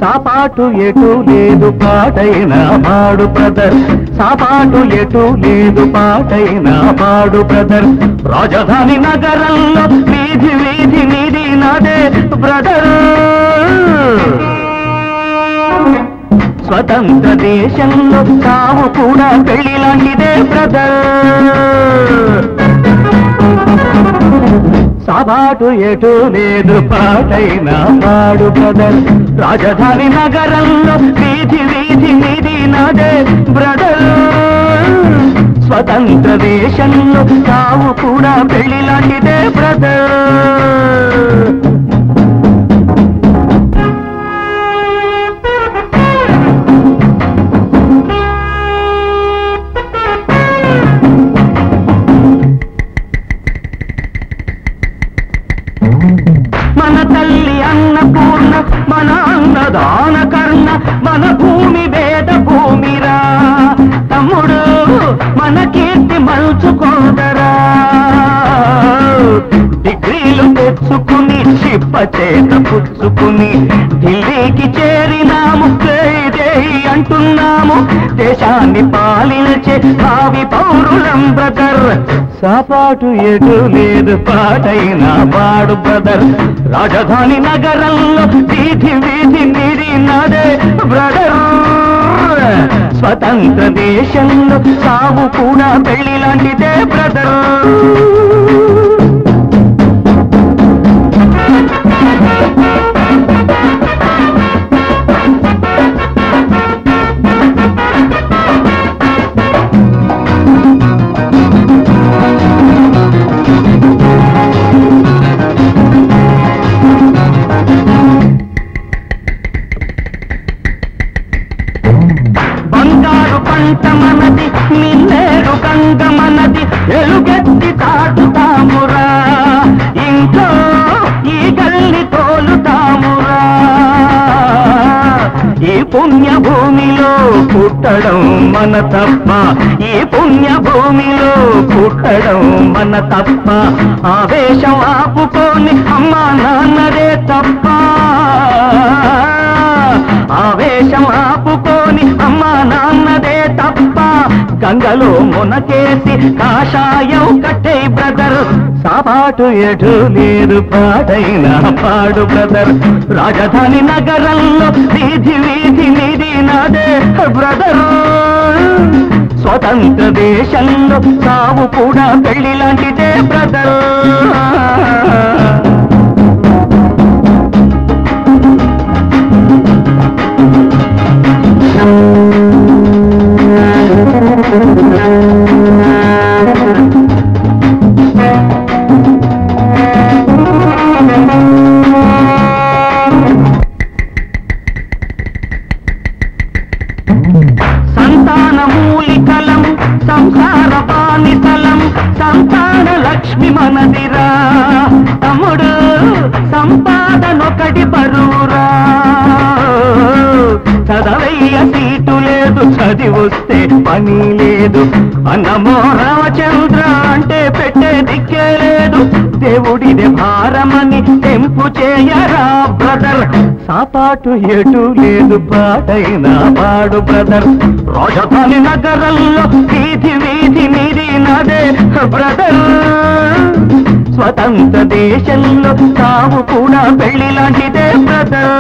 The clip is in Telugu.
సాపాటు ఎటు లేదు పాటైనా పాడు బ్రదర్, సాపాటు ఎటు లేదు పాటైనా పాడు బ్రదర్. రాజధాని నగరంలో వీధి వీధి నీది నాదే బ్రదర్. స్వతంత్ర దేశంలో తాము కూడా పెళ్లి లాంటిదే బ్రదర్. సాబాటు ఎటు లేదు పాటైనా పాడు బ్రదర్. రాజధాని నగరంలో వీధి వీధి నీది నాదే బ్రదర్. స్వతంత్ర దేశంలో తాము కూడా పెళ్లి లాంటిదే బ్రదర్. మన తల్లి అన్నపూర్ణ, మన అన్నదాన కర్ణ, మన భూమి వేద భూమిరా తమ్ముడు, మన కీర్తి మలుచుకోదరా. డిగ్రీలు తెచ్చుకుని చిప్ప చేత పుచ్చుకుని ఢిల్లీకి చేరినాము, జై అంటున్నాము. దేశాన్ని పాలించే భావి పౌరులం బ్రదర్. సాపాటు ఎటు లేదు పాటైనా పాడు బ్రదర్. రాజధాని నగరంలో వీధి వీధి నీది నాదే బ్రదర్. స్వతంత్ర దేశంలో సాగు కూడా పెళ్లి లాంటిదే బ్రదర్. బంగారు పంట మనది, నిన్నేరు గంగ మనది, ఎలుగెత్తి తాటుతామురా. ఇంట్లో ఈ గల్లి తోలుతామురా. ఈ పుణ్యభూమిలో పుట్టడం మన తప్ప, ఈ పుణ్యభూమిలో పుట్టడం మన తప్ప. ఆవేశం ఆపుకొని అమ్మా నాన్నదే తప్ప. ఆవేశం ఆపుకొని అమ్మా నాన్నదే తప్ప. గంగలో మునకేసి కాషాయం కట్టే బ్రదర్. సాపాటు ఎటు లేదు పాటైనా పాడు బ్రదర్. రాజధాని నగరంలో వీధి వీధి నీది నాదే బ్రదర్. స్వతంత్ర దేశంలో సావు కూడా పెళ్లి లాంటిదే బ్రదర్. సంతాన మూలికలం, సంసార బానిసలం, సంతాన లక్ష్మి మనదిరా తమ్ముడు. సంపాదనొకటి బరువురా. చదవయ్య సీటు లేదు, చదివొస్తే పని లేదు. అన్నమో రామచంద్ర అంటే పెట్టే దిక్కే లేదు. దేవుడిదే భారమని తెంపు చేయరా బ్రదర్. సాపాటు ఎటు లేదు పాటైనా పాడు బ్రదర్. రాజధాని నగరంలో వీధి వీధి నీది నాదే బ్రదర్. స్వతంత్ర దేశంలో తావు కూడా పెళ్లి లాంటిదే బ్రదర్.